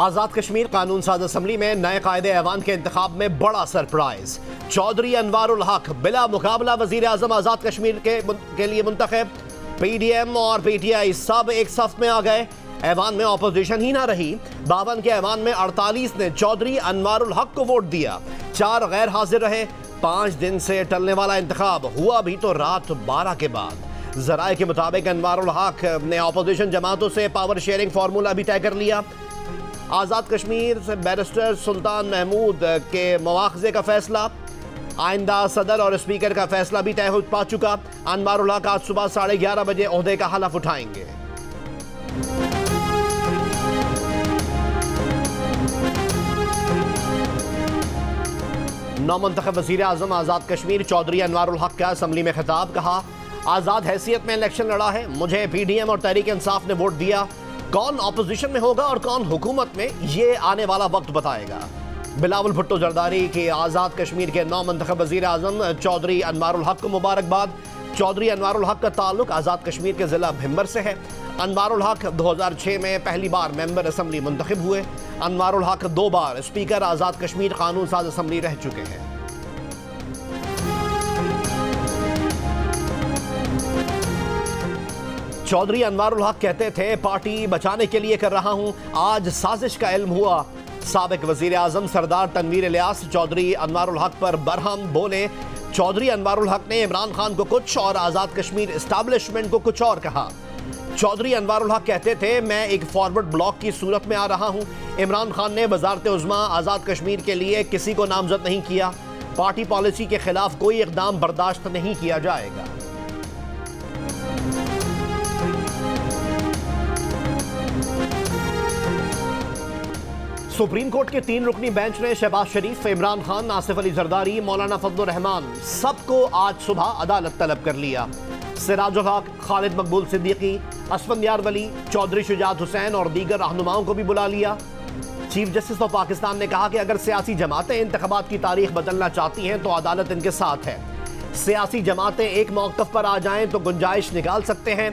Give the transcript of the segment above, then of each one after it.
आज़ाद कश्मीर कानून साज असम्बली में नए कायदे ऐवान के इंतखाब में बड़ा सरप्राइज। चौधरी अनवारुल हक बिला मुकाबला वजीर आजम आज़ाद कश्मीर के लिए मुंतखब। PDM और PTI सब एक सफ में आ गए। ऐवान में ऑपोजिशन ही ना रही। 52 के ऐवान में 48 ने चौधरी अनवारुल हक को वोट दिया, 4 गैर हाजिर रहे। 5 दिन से टलने वाला इंतखाब हुआ भी तो रात 12 के बाद। जराए के मुताबिक अनवारुल हक ने ऑपोजिशन जमातों से पावर शेयरिंग फार्मूला भी तय कर लिया। आज़ाद कश्मीर से बैरिस्टर सुल्तान महमूद के मुआवजे का फैसला, आइंदा सदर और स्पीकर का फैसला भी तय हो पा चुका। अनवारुल हक आज सुबह 11:30 बजे ओहदे का हलफ उठाएंगे। नौमुंतखब वज़ीर आज़म आज़ाद कश्मीर चौधरी अनवारुल हक का असम्बली में खिताब। कहा, आज़ाद हैसियत में इलेक्शन लड़ा है, मुझे PDM और तहरीक इंसाफ ने वोट दिया। कौन ऑपोजिशन में होगा और कौन हुकूमत में, ये आने वाला वक्त बताएगा। बिलावल भुट्टो जरदारी के आज़ाद कश्मीर के नौमुंतखब वज़ीर आज़म चौधरी अनवारुल हक को मुबारकबाद। चौधरी अनवारुल हक का ताल्लुक आज़ाद कश्मीर के ज़िला भिम्बर से है। अनवारुल हक 2006 में पहली बार मेंबर असम्बली मुंतखब हुए। अनवारुल हक 2 बार स्पीकर आज़ाद कश्मीर कानून साज असम्बली रह चुके हैं। चौधरी अनवारुल हक कहते थे, पार्टी बचाने के लिए कर रहा हूं, आज साजिश का इल्म हुआ। साबिक वजीर आजम सरदार तनवीर इलियास चौधरी अनवारुल हक पर बरहम बोले। चौधरी अनवारुल हक ने इमरान खान को कुछ और आज़ाद कश्मीर एस्टैब्लिशमेंट को कुछ और कहा। चौधरी अनवारुल हक कहते थे, मैं एक फॉरवर्ड ब्लॉक की सूरत में आ रहा हूं। इमरान खान ने वजारत उज़्मा आज़ाद कश्मीर के लिए किसी को नामजद नहीं किया। पार्टी पॉलिसी के खिलाफ कोई इक़दाम बर्दाश्त नहीं किया जाएगा। सुप्रीम कोर्ट के 3 रुकनी बेंच ने शहबाज शरीफ, इमरान खान, नासिफ अली जरदारी, मौलाना फजलुर रहमान सबको आज सुबह अदालत तलब कर लिया। सिराजुल हक, खालिद मकबूल सिद्दीकी, असफंदियार वली, चौधरी शुजात हुसैन और दीगर रहनुमाओं को भी बुला लिया। चीफ जस्टिस ऑफ पाकिस्तान ने कहा कि अगर सियासी जमातें इंतखाबात की तारीख बदलना चाहती हैं तो अदालत इनके साथ है। सियासी जमातें एक मौक़िफ़ पर आ जाएं तो गुंजाइश निकाल सकते हैं।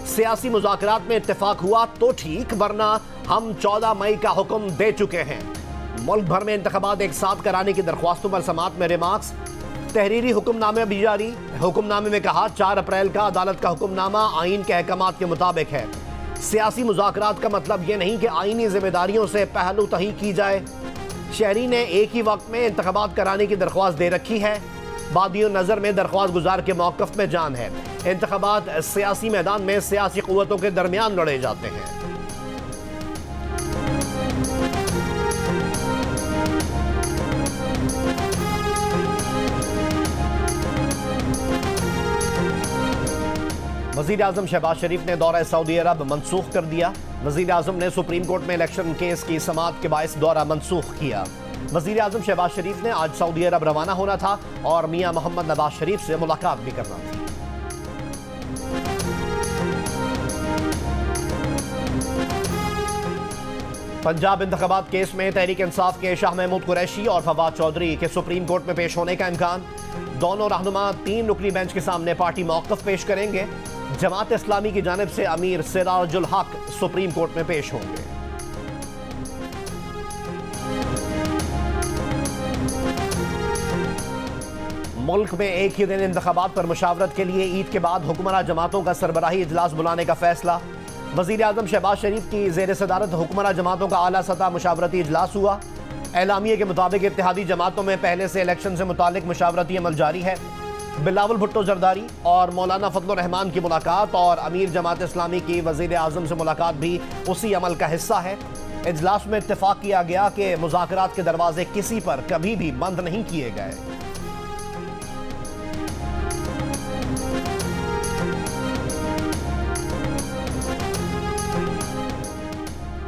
सियासी मुज़ाकरात में इत्तेफाक हुआ तो ठीक, वरना हम 14 मई का हुक्म दे चुके हैं। मुल्क भर में इंतखाबात एक साथ कराने की दरख्वास्तों पर समात में रिमार्क्स। तहरीरी हुक्मनामे भी जारी। हुक्मनामे में कहा, 4 अप्रैल का अदालत का हुक्मनामा आइन के अहकामात के मुताबिक है। सियासी मुज़ाकरात का मतलब यह नहीं कि आइनी जिम्मेदारियों से पहलू तही की जाए। शहरी ने एक ही वक्त में इंतखाबात कराने की दरख्वास्त दे रखी है। बादियों नज़र में दरख्वास्त गुजार के मौक़िफ़ में जान है। इंतखाबात सियासी मैदान में सियासी क़ुव्वतों के दरमियान लड़े जाते हैं। वज़ीर आज़म शहबाज शरीफ ने दौरा सऊदी अरब मनसूख कर दिया। वज़ीर आज़म ने सुप्रीम कोर्ट में इलेक्शन केस की समाअत के बायस दौरा मनसूख किया। वज़ीर आज़म शहबाज शरीफ ने आज सऊदी अरब रवाना होना था और मियां मोहम्मद नवाज शरीफ से मुलाकात भी करना थी। पंजाब इंतखाबात केस में तहरीक इंसाफ के शाह महमूद कुरैशी और फवाद चौधरी के सुप्रीम कोर्ट में पेश होने का इम्कान। दोनों रहनुमा 3 रुकनी बेंच के सामने पार्टी मौक़िफ़ पेश करेंगे। जमात इस्लामी की जानिब से अमीर सिराजुल हक सुप्रीम कोर्ट में पेश होंगे। मुल्क में एक ही दिन इंतखाबात पर मुशावरत के लिए ईद के बाद हुक्मरान जमातों का सरबराही इजलास बुलाने का फैसला। वज़ीर आज़म शहबाज शरीफ की ज़ेर सदारत हुक्मरान जमातों का आला सतह मुशावरती इजलास हुआ। एलामिये के मुताबिक इत्तेहादी जमातों में पहले से इलेक्शन से मुतालिक मुशावरती अमल जारी है। बिलावल भुट्टो जरदारी और मौलाना फजलुर रहमान की मुलाकात और अमीर जमात इस्लामी की वज़ीर आज़म से मुलाकात भी उसी अमल का हिस्सा है। इजलास में इत्तेफाक किया गया कि मुज़ाकरात के दरवाजे किसी पर कभी भी बंद नहीं किए गए।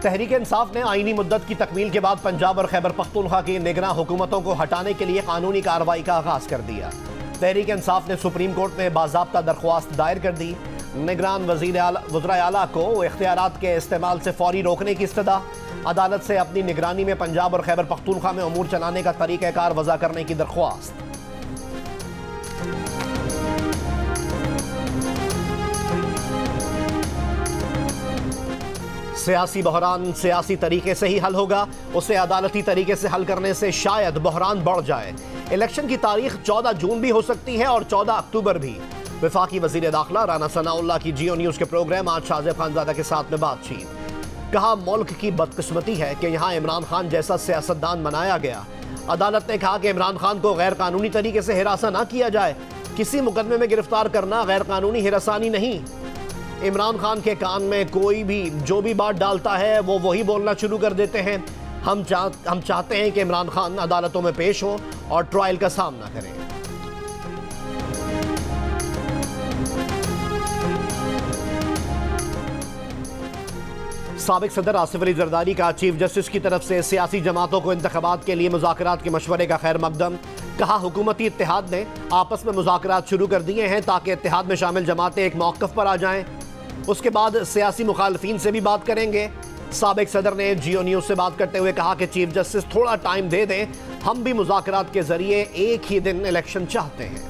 तहरीक इंसाफ ने आईनी मुद्दत की तकमील के बाद पंजाब और खैबर पख्तूनख्वा की निगरान हुकूमतों को हटाने के लिए कानूनी कार्रवाई का आगाज कर दिया। तहरीक इंसाफ ने सुप्रीम कोर्ट में बाज़ाब्ता दरख्वास्त दायर कर दी। निगरान वज़ीर आला को इख्तियारात के इस्तेमाल से फौरी रोकने की इस्तदा। अदालत से अपनी निगरानी में पंजाब और खैबर पख्तूनख्वा में अमूर चलाने का तरीक़ाकार वज़ा करने की दरख्वास्त। सियासी बहरान सियासी तरीके से ही हल होगा, उसे अदालती तरीके से हल करने से शायद बहरान बढ़ जाए। इलेक्शन की तारीख 14 जून भी हो सकती है और 14 अक्टूबर भी। वफाकी वजीर दाखिला राना सनाउल्लाह की जियो न्यूज़ के प्रोग्राम आज शाहजेब खानजादा के साथ में बातचीत। कहा, मुल्क की बदकिस्मती है कि यहाँ इमरान खान जैसा सियासतदान बनाया गया। अदालत ने कहा कि इमरान खान को गैर कानूनी तरीके से हिरासा ना किया जाए। किसी मुकदमे में गिरफ्तार करना गैर कानूनी हिरासानी नहीं। इमरान खान के कान में कोई भी जो भी बात डालता है वो वही बोलना शुरू कर देते हैं। हम चाहते हैं कि इमरान खान अदालतों में पेश हो और ट्रायल का सामना करें। साबिक सदर आसिफ अली जरदारी का चीफ जस्टिस की तरफ से सियासी जमातों को इंतखाबात के लिए मुज़ाकरात के मशवरे का खैर मकदम। कहा, हुकूमती इत्तेहाद ने आपस में मुज़ाकरात शुरू कर दिए हैं ताकि इत्तेहाद में शामिल जमातें एक मौक़िफ़ पर आ जाएं। उसके बाद सियासी मुखालफीन से भी बात करेंगे। साबिक सदर ने जियो न्यूज़ से बात करते हुए कहा कि चीफ जस्टिस थोड़ा टाइम दे दें, हम भी मुज़ाकरात के जरिए एक ही दिन इलेक्शन चाहते हैं।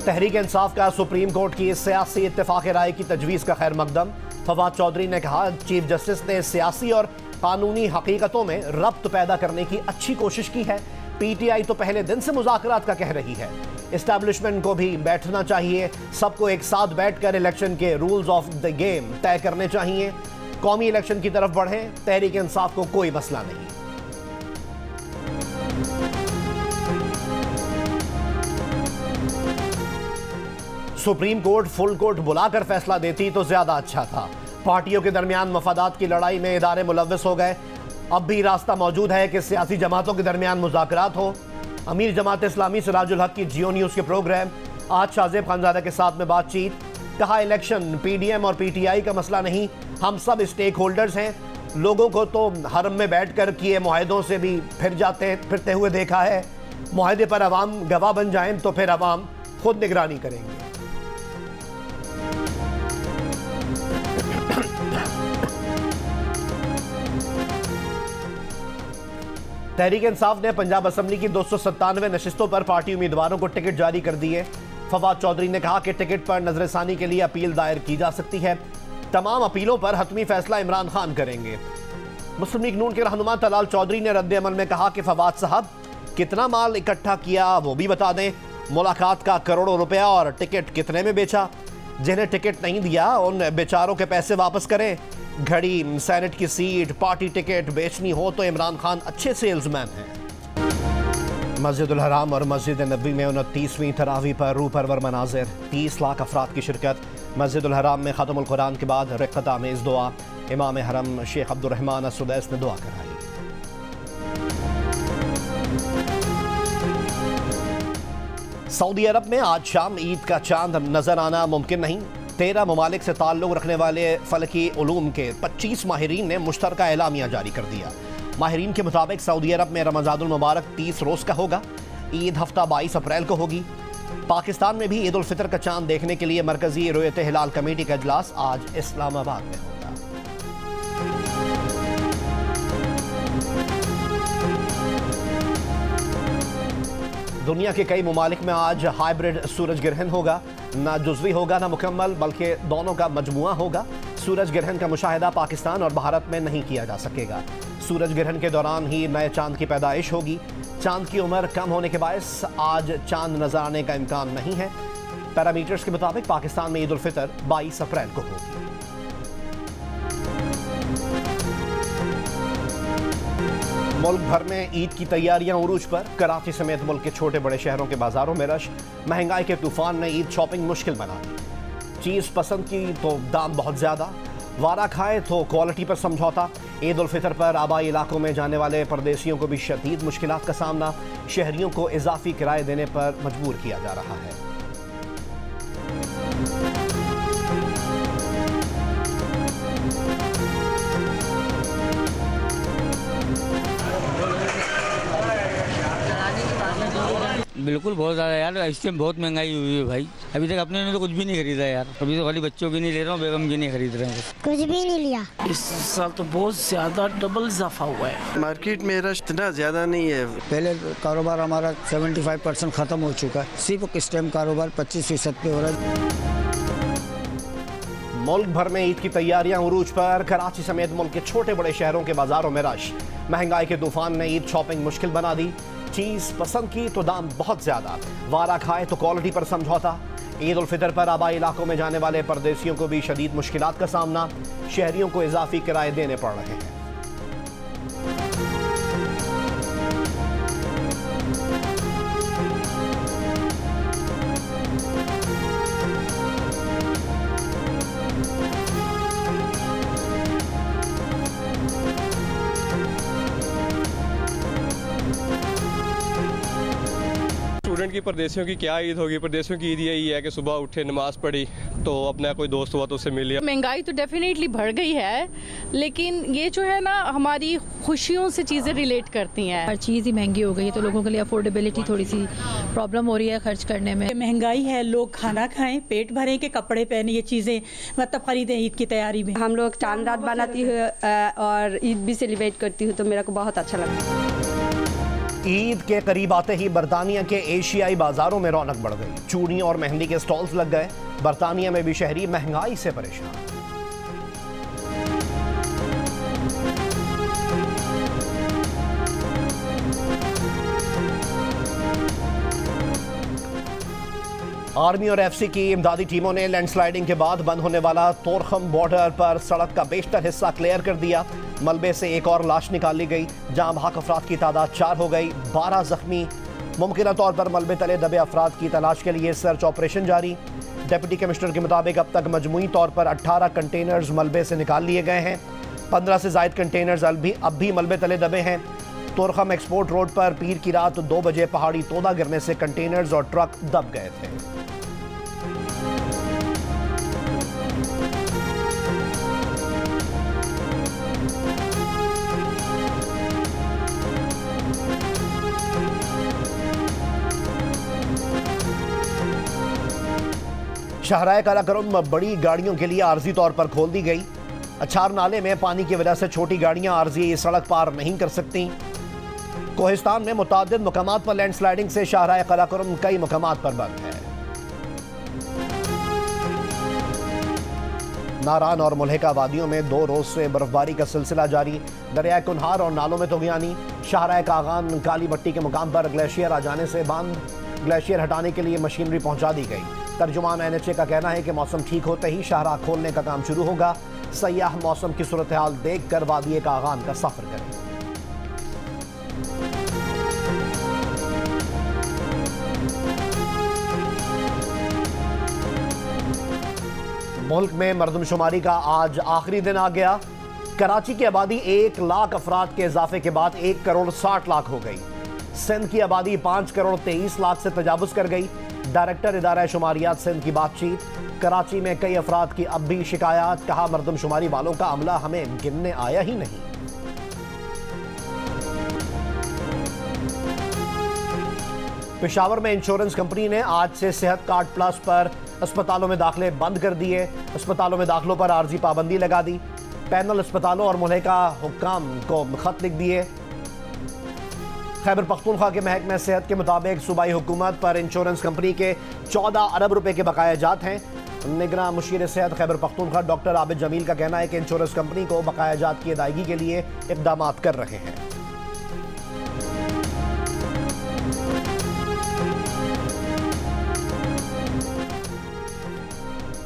तहरीक इंसाफ का सुप्रीम कोर्ट की सियासी इत्तेफाक राय की तजवीज़ का खैर मकदम। फवाद चौधरी ने कहा, चीफ जस्टिस ने सियासी और कानूनी हकीकतों में रब्त पैदा करने की अच्छी कोशिश की है। पीटीआई तो पहले दिन से मुज़ाकरात का कह रही है। इस्टेब्लिशमेंट को भी बैठना चाहिए, सबको एक साथ बैठकर इलेक्शन के रूल्स ऑफ द गेम तय करने चाहिए। कौमी इलेक्शन की तरफ बढ़ें, तहरीक इंसाफ को कोई मसला नहीं। सुप्रीम कोर्ट फुल कोर्ट बुलाकर फैसला देती तो ज्यादा अच्छा था। पार्टियों के दरमियान मफादात की लड़ाई में इदारे मुलव्वस हो गए। अब भी रास्ता मौजूद है कि सियासी जमातों के दरमियान मुज़ाकरात हो। अमीर जमात इस्लामी सिराजुल हक की जियो न्यूज़ के प्रोग्राम आज शाहजेब खानजादा के साथ में बातचीत। कहा, इलेक्शन पीडीएम और पीटीआई का मसला नहीं, हम सब स्टेक होल्डर्स हैं। लोगों को तो हरम में बैठ कर किए मुआहदों से भी फिरते हुए देखा है। मुआहदे पर अवाम गवाह बन जाएं तो फिर अवाम खुद निगरानी करेंगे। तहरीक इंसाफ ने पंजाब असम्बली की 297 नशिस्तों पर पार्टी उम्मीदवारों को टिकट जारी कर दिए। फवाद चौधरी ने कहा कि टिकट पर नजरसानी के लिए अपील दायर की जा सकती है। तमाम अपीलों पर हतमी फैसला इमरान खान करेंगे। मुस्लिम लीग नून के रहनुमा तलाल चौधरी ने रद्द अमल में कहा कि फवाद साहब कितना माल इकट्ठा किया वो भी बता दें, मुलाकात का करोड़ों रुपया और टिकट कितने में बेचा। जिन्हें टिकट नहीं दिया उन बेचारों के पैसे वापस करें। घड़ी, सेनेट की सीट, पार्टी टिकट बेचनी हो तो इमरान खान अच्छे सेल्समैन हैं। मस्जिदुल हराम और मस्जिद नबी में 29वीं तरावी पर रूह परवर मनाजिर, 30 लाख अफराद की शिरकत। मस्जिदुल हराम में ख़त्मुल कुरान के बाद रिक़्क़त आमेज़ दुआ। इमाम हरम शेख अब्दुर्रहमान अस-सुदैस ने दुआ कराई। सऊदी अरब में आज शाम ईद का चांद नजर आना मुमकिन नहीं। 13 ममालिक से ताल्लुक़ रखने वाले फ़लकी उलूम के 25 माहिरीन ने मुश्तरका एलामिया जारी कर दिया। माहिरीन के मुताबिक सऊदी अरब में रमज़ानुल मुबारक 30 रोज़ का होगा। ईद हफ्ता 22 अप्रैल को होगी। पाकिस्तान में भी ईद उल फितर का चांद देखने के लिए मरकज़ी रुयत हिलाल कमेटी का इजलास आज इस्लामाबाद में होगा। दुनिया के कई ममालिक में आज हाइब्रिड सूरज ग्रहण होगा। ना जुज़वी होगा ना मुकम्मल, बल्कि दोनों का मजमुआ होगा। सूरज ग्रहण का मुशाहिदा पाकिस्तान और भारत में नहीं किया जा सकेगा। सूरज ग्रहण के दौरान ही नए चांद की पैदाइश होगी। चांद की उम्र कम होने के बायस आज चांद नजर आने का इम्कान नहीं है। पैरामीटर्स के मुताबिक पाकिस्तान में ईद उल फितर 22 अप्रैल को होगी। मुल्क भर में ईद की तैयारियां उरूज पर। कराची समेत मुल्क के छोटे बड़े शहरों के बाजारों में रश। महंगाई के तूफान ने ईद शॉपिंग मुश्किल बना दी। चीज़ पसंद की तो दाम बहुत ज़्यादा, वारा खाए तो क्वालिटी पर समझौता। ईद उल फितर पर आबाई इलाकों में जाने वाले परदेशियों को भी शदीद मुश्किलात का सामना। शहरियों को इजाफी किराए देने पर मजबूर किया जा रहा है। बिल्कुल बहुत ज़्यादा यार, इस टाइम बहुत महंगाई हुई है भाई। अभी तक अपने ने तो कुछ भी नहीं खरीदा यार। अभी तो खाली बच्चों की नहीं ले रहा हूँ, बेगम की नहीं खरीद रहे हैं, कुछ भी नहीं लिया। इस साल तो बहुत ज्यादा डबल इजाफा हुआ है। मार्केट में रश इतना ज्यादा नहीं है। पहले कारोबार हमारा 75% खत्म हो चुका है, सिर्फ इस टाइम कारोबार 25% पे हो रहा है। मुल्क भर में ईद की तैयारियां उरूज पर। कराची समेत मुल्क के छोटे बड़े शहरों के बाजारों में रश। महंगाई के तूफान ने ईद शॉपिंग मुश्किल बना दी। चीज पसंद की तो दाम बहुत ज्यादा, वारा खाए तो क्वालिटी पर समझौता। ईद उल फितर पर आबाई इलाकों में जाने वाले परदेसियों को भी शदीद मुश्किलात का सामना। शहरियों को इजाफी किराए देने पड़ रहे हैं। स्टूडेंट की परदेसियों की क्या ईद होगी। परदेसियों की ईद यही है कि सुबह उठे, नमाज पढ़ी, तो अपना कोई दोस्त हुआ तो उससे मिल लिया। महंगाई तो डेफिनेटली बढ़ गई है, लेकिन ये जो है ना हमारी खुशियों से चीज़ें रिलेट करती हैं। हर चीज़ ही महंगी हो गई है, तो लोगों के लिए अफोर्डेबिलिटी थोड़ी सी प्रॉब्लम हो रही है खर्च करने में। महंगाई है, लोग खाना खाएं, पेट भरें के कपड़े पहने, ये चीज़ें मतलब खरीदें ईद की तैयारी में। हम लोग चांद रात बनाती हूँ और ईद भी सेलिब्रेट करती हूँ, तो मेरे को बहुत अच्छा लगता है। ईद के करीब आते ही बरतानिया के एशियाई बाजारों में रौनक बढ़ गई। चूड़ियों और मेहंदी के स्टॉल्स लग गए। बरतानिया में भी शहरी महंगाई से परेशान। आर्मी और एफसी की इमदादी टीमों ने लैंडस्लाइडिंग के बाद बंद होने वाला तोरखम बॉर्डर पर सड़क का बेशतर हिस्सा क्लियर कर दिया। मलबे से एक और लाश निकाली गई। जहां भाग अफराद की तादाद 4 हो गई, 12 जख्मी। मुमकिन तौर पर मलबे तले दबे अफराद की तलाश के लिए सर्च ऑपरेशन जारी। डिप्टी कमिश्नर के मुताबिक अब तक मजमूई तौर पर 18 कंटेनर्स मलबे से निकाल लिए गए हैं। 15 से जायद कंटेनर्स अब भी मलबे तले दबे हैं। तोरखम एक्सपोर्ट रोड पर पीर की रात 2 बजे पहाड़ी तोदा गिरने से कंटेनर्स और ट्रक दब गए थे। शाहराह काराकोरम बड़ी गाड़ियों के लिए आर्जी तौर पर खोल दी गई। अछार नाले में पानी की वजह से छोटी गाड़ियां आर्जी सड़क पार नहीं कर सकती। कोहिस्तान में मुतादिद मुकामात पर लैंडस्लाइडिंग से शाहराह काराकोरम कई मुकामात पर बंद है। नारान और मुल्हिका वादियों में 2 रोज से बर्फबारी का सिलसिला जारी। दरियाए कुन्हार और नालों में तोगियानी। शाहराह कागान काली मट्टी के मुकाम पर ग्लेशियर आ जाने से बांध ग्लेशियर हटाने के लिए मशीनरी पहुंचा दी गई। तर्जुमान NHA का कहना है कि मौसम ठीक होते ही शाहराह खोलने का काम शुरू होगा। सयाह मौसम की सूरत हाल देख कर वादिये कागान का सफर करें। मुल्क में मरदमशुमारी का आज आखिरी दिन आ गया। कराची की आबादी 1 लाख अफराद के इजाफे के बाद 1 करोड़ 60 लाख हो गई। सिंध की आबादी 5 करोड़ 23 लाख से तजावुज कर गई। डायरेक्टर इदारा शुमारियात सिंध की बातचीत। कराची में कई अफराद की अब भी शिकायत। कहा मरदमशुमारी वालों का अमला हमें गिनने आया ही नहीं। पेशावर में इंश्योरेंस कंपनी ने आज से सेहत कार्ड प्लस पर अस्पतालों में दाखिले बंद कर दिए। अस्पतालों में दाखिलों पर आर्जी पाबंदी लगा दी। पैनल अस्पतालों और मुल्हिका हुक्काम को खत लिख दिए। खैबर पख्तूनख्वा के महकमे सेहत के मुताबिक सूबाई हुकूमत पर इंश्योरेंस कंपनी के 14 अरब रुपए के बकाया जात हैं। निगरान मुशीर सेहत खैबर पख्तूनख्वा डॉक्टर आबिद जमील का कहना है कि इंश्योरेंस कंपनी को बकाया जात की अदायगी के लिए इक़दाम कर रहे हैं।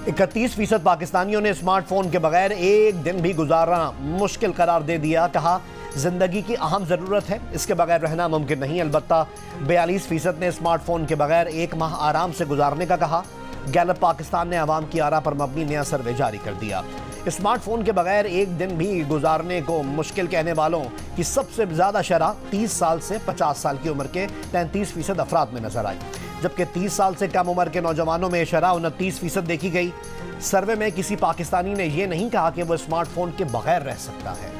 %31 पाकिस्तानियों ने स्मार्टफोन के बगैर एक दिन भी गुजारना मुश्किल करार दे दिया। कहा जिंदगी की अहम ज़रूरत है, इसके बगैर रहना मुमकिन नहीं। अलबत्ता 42% ने स्मार्टफोन के बगैर 1 माह आराम से गुजारने का कहा। गैलप पाकिस्तान ने आवाम की आरा पर मबनी नया सर्वे जारी कर दिया। स्मार्टफोन के बगैर एक दिन भी गुजारने को मुश्किल कहने वालों की सबसे ज़्यादा शरह 30 साल से 50 साल की उम्र के 33% अफराद में नजर आई, जबकि 30 साल से कम उम्र के नौजवानों में शरह 29% देखी गई। सर्वे में किसी पाकिस्तानी ने यह नहीं कहा कि वह स्मार्टफोन के बगैर रह सकता है।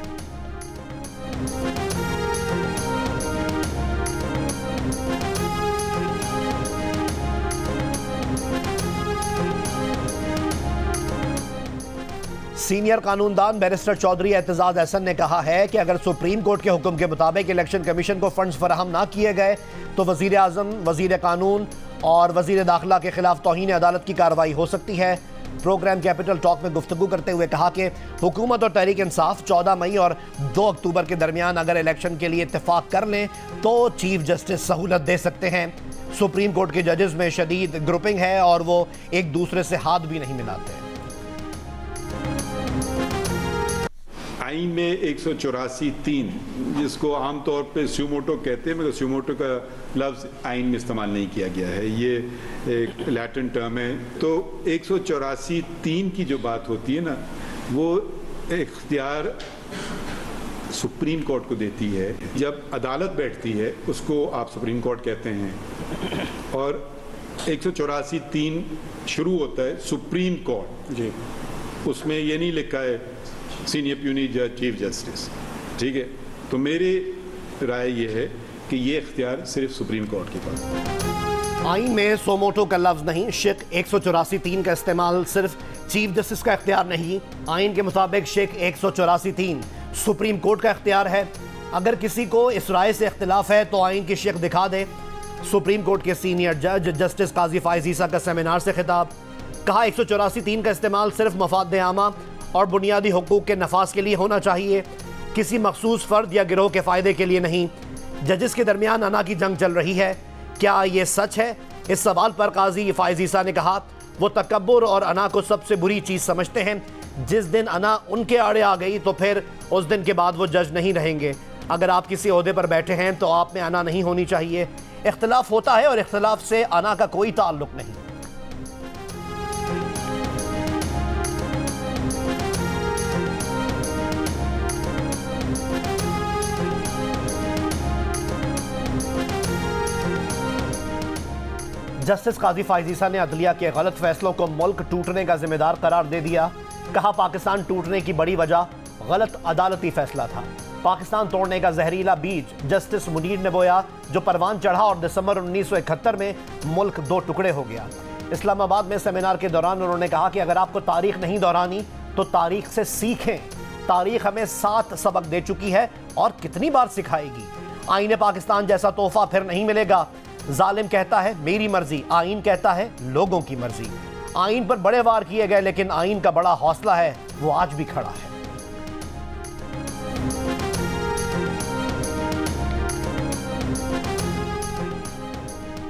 सीनियर कानूनदान बैरिस्टर चौधरी एतजाज एहसन ने कहा है कि अगर सुप्रीम कोर्ट के हुक्म के मुताबिक इलेक्शन कमीशन को फंड्स फराहम ना किए गए तो वजीर आजम, वजीर कानून और वजीर दाखिला के खिलाफ तौहीन अदालत की कार्रवाई हो सकती है। प्रोग्राम कैपिटल टॉक में गुफ्तगू करते हुए कहा कि हुकूमत और तहरीक इंसाफ 14 मई और 2 अक्टूबर के दरमियान अगर इलेक्शन के लिए इत्तेफाक कर लें तो चीफ जस्टिस सहूलत दे सकते हैं। सुप्रीम कोर्ट के जजेस में शदीद ग्रुपिंग है और वो एक दूसरे से हाथ भी नहीं मिलाते। आइन में 184(3) जिसको आमतौर पे स्यूमोटो कहते हैं, मगर स्यूमोटो का लफ्ज़ आइन में इस्तेमाल नहीं किया गया है, ये एक लैटिन टर्म है। तो 184(3) की जो बात होती है ना, वो इख्तियार सुप्रीम कोर्ट को देती है। जब अदालत बैठती है उसको आप सुप्रीम कोर्ट कहते हैं, और 184(3) शुरू होता है सुप्रीम कोर्ट जी, उसमें ये नहीं लिखा है सीनियर प्यूनी जज चीफ जस्टिस, ठीक है। तो मेरी राय ये है कि ये इख्तियार सिर्फ सुप्रीम कोर्ट के पास है। आइन में सोमोटो का लफ्ज नहीं, शेख 184(3) का इस्तेमाल सिर्फ चीफ जस्टिस का इख्तियार नहीं। आइन के मुताबिक शेख 184(3) सुप्रीम कोर्ट का इख्तियार है। अगर किसी को इस राय से इख्तिलाफ है तो आइन की शेख दिखा दे। सुप्रीम कोर्ट के सीनियर जज जस्टिस काजी फायज ईसा का सेमिनार से खिताब, कहा 184(3) का इस्तेमाल सिर्फ मफाद आमा और बुनियादी हुकूक के नफाज के लिए होना चाहिए, किसी मखसूस फर्द या गिरोह के फ़ायदे के लिए नहीं। जजेस के दरमियान अना की जंग चल रही है, क्या ये सच है? इस सवाल पर काजी फायज ईसा ने कहा वो तकब्बुर और अना को सबसे बुरी चीज़ समझते हैं। जिस दिन अना उनके आड़े आ गई तो फिर उस दिन के बाद वो जज नहीं रहेंगे। अगर आप किसी ओहदे पर बैठे हैं तो आप में अना नहीं होनी चाहिए। इख्तिलाफ होता है और इख्तिलाफ से अना का कोई ताल्लुक नहीं। जस्टिस काजी फायज ईसा ने अदलिया के गलत फैसलों को मुल्क टूटने का जिम्मेदार करार दे दिया। कहा पाकिस्तान टूटने की बड़ी वजह गलत अदालती फैसला था। पाकिस्तान तोड़ने का जहरीला बीज जस्टिस मुनीर ने बोया जो परवान चढ़ा और दिसंबर 1971 में मुल्क 2 टुकड़े हो गया। इस्लामाबाद में सेमिनार के दौरान उन्होंने कहा कि अगर आपको तारीख नहीं दोहरानी तो तारीख से सीखें। तारीख हमें 7 सबक दे चुकी है और कितनी बार सिखाएगी। आईने पाकिस्तान जैसा तोहफा फिर नहीं मिलेगा। जालिम कहता है मेरी मर्जी, आइन कहता है लोगों की मर्जी। आइन पर बड़े वार किए गए लेकिन आइन का बड़ा हौसला है, वो आज भी खड़ा है।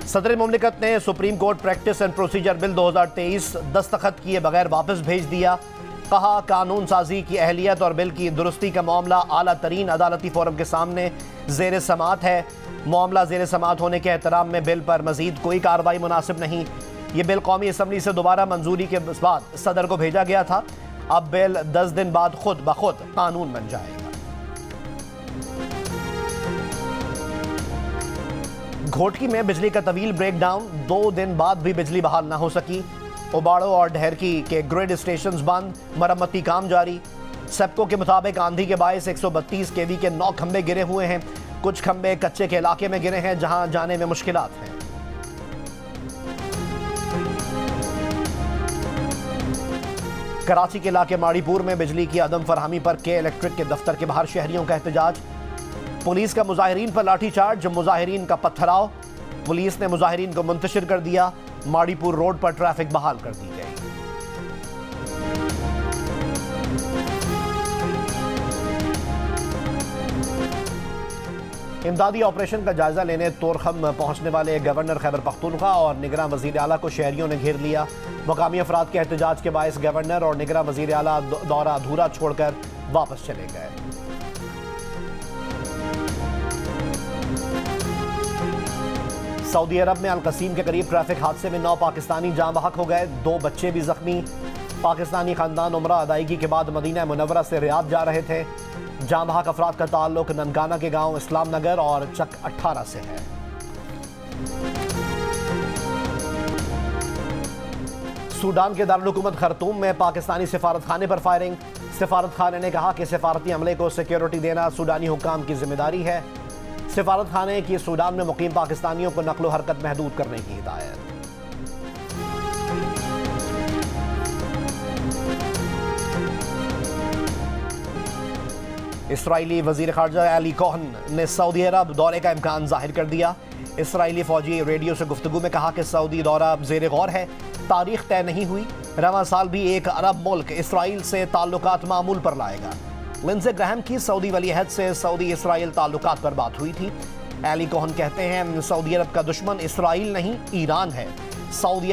सदर मुमलिकत ने supreme court practice and procedure bill 2023 दस्तखत किए बगैर वापस भेज दिया। कहा कानून साजी की अहलियत और बिल की दुरुस्ती का मामला आला तरीन अदालती फोरम के सामने जेर समात है। मामला जेर समात होने के एहतराम में बिल पर मजीद कोई कार्रवाई मुनासिब नहीं। ये बिल कौमी असम्बली से दोबारा मंजूरी के बाद सदर को भेजा गया था। अब बिल 10 दिन बाद खुद ब खुद कानून बन जाएगा। घोटकी में बिजली का तवील ब्रेकडाउन, 2 दिन बाद भी बिजली बहाल ना हो सकी। उबाड़ो और ढहरकी के ग्रिड स्टेशंस बंद, मरम्मती काम जारी। सेप्को के मुताबिक आंधी के बायस 132 केवी के 9 खंबे गिरे हुए हैं। कुछ खंबे कच्चे के इलाके में गिरे हैं जहां जाने में मुश्किलात हैं। कराची के इलाके माड़ीपुर में बिजली की अदम फरहमी पर के इलेक्ट्रिक के दफ्तर के बाहर शहरियों का एहतजाज। पुलिस का मुजाहिरीन पर लाठीचार्ज, मुजाहिरीन का पत्थराव। पुलिस ने मुजाहिरीन को मुंतशिर कर दिया। माड़ीपुर रोड पर ट्रैफिक बहाल कर दी गई। इमदादी ऑपरेशन का जायजा लेने तोरखम पहुंचने वाले गवर्नर खैबर पख्तूनख्वा और निगरान वजीर आला को शहरियों ने घेर लिया। मकामी अफराद के एहतजाज के बायस गवर्नर और निगरान वजीर आला दौरा अधूरा छोड़कर वापस चले गए। सऊदी अरब में अल-कसीम के करीब ट्रैफिक हादसे में 9 पाकिस्तानी जाँ बहक हो गए, 2 बच्चे भी जख्मी। पाकिस्तानी खानदान उम्रा अदायगी के बाद मदीना मुनव्वरा से रियाद जा रहे थे। जाँ बहक अफराद का ताल्लुक ननकाना के गांव इस्लाम नगर और चक 18 से है। सूडान के दारुल-हुकूमत खर्तूम में पाकिस्तानी सिफारत खाने पर फायरिंग। सिफारत खाने ने कहा कि सिफारती अमले को सिक्योरिटी देना सूडानी हुकाम की जिम्मेदारी है। सिफारत खाने की सूडान में मुकीम पाकिस्तानियों को नकलो हरकत महदूद करने की हिदायत। इसराइली वजीर खारजा एली कोहन ने सऊदी अरब दौरे का इम्कान जाहिर कर दिया। इसराइली फौजी रेडियो से गुफ्तगू में कहा कि सऊदी दौरा ज़ेर गौर है, तारीख तय नहीं हुई। रवां साल भी एक अरब मुल्क इसराइल से ताल्लुकात मामूल पर लाएगा। लिंडसे ग्राहम की सऊदी वली अहद से सऊदी इसराइल ताल्लुकात पर बात हुई थी। एली कोहन कहते हैं सऊदी अरब का दुश्मन इसराइल नहीं ईरान है। सऊदी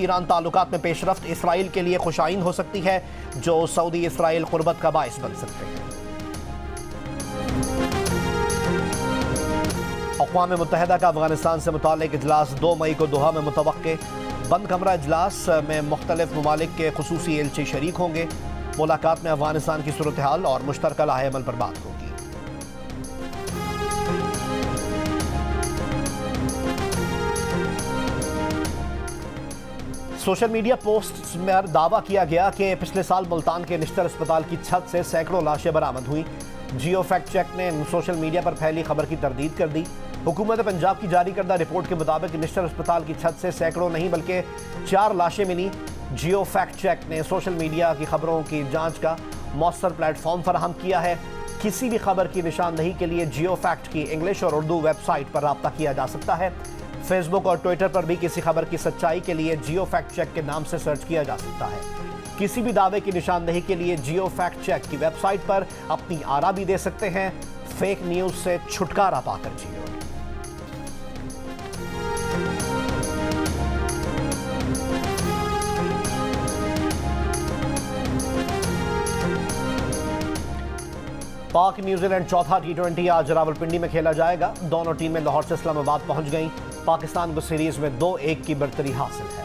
ईरान ताल्लुकात में पेशरफ्त इसराइल के लिए खुशाइन हो सकती है, जो सऊदी इसराइल कुर्बत का बाइस बन सकते हैं। अक़वाम मुत्तहिदा का अफगानिस्तान से मुताल्लिक़ इजलास 2 मई को दोहा में मुतवक्के। बंद कमरा इजलास में मुख्तलिफ ममालिक के खुसूसी एलची शरीक होंगे। मुलाकात में अफगानिस्तान की सूरत हाल और मुश्तरका लाहे अमल पर बात होगी। सोशल मीडिया पोस्ट में दावा किया गया कि पिछले साल मुल्तान के निश्तर अस्पताल की छत से सैकड़ों लाशें बरामद हुई। जियो फैक्ट चेक ने सोशल मीडिया पर फैली खबर की तरदीद कर दी। हुकूमत पंजाब की जारी करदा रिपोर्ट के मुताबिक निश्तर अस्पताल की छत से सैकड़ों नहीं बल्कि 4 लाशें मिली। जियो फैक्ट चेक ने सोशल मीडिया की खबरों की जांच का मौसर प्लेटफॉर्म फराहम किया है। किसी भी खबर की निशानदही के लिए जियो फैक्ट की इंग्लिश और उर्दू वेबसाइट पर राब्ता किया जा सकता है। फेसबुक और ट्विटर पर भी किसी खबर की सच्चाई के लिए जियो फैक्ट चेक के नाम से सर्च किया जा सकता है। किसी भी दावे की निशानदही के लिए जियो फैक्ट चेक की वेबसाइट पर अपनी आरा भी दे सकते हैं। फेक न्यूज से छुटकारा पाकर जियो। पाक न्यूजीलैंड चौथा T20 आज रावलपिंडी में खेला जाएगा। दोनों टीमें लाहौर से इस्लामाबाद पहुंच गईं। पाकिस्तान को सीरीज में 2-1 की बरतरी हासिल है।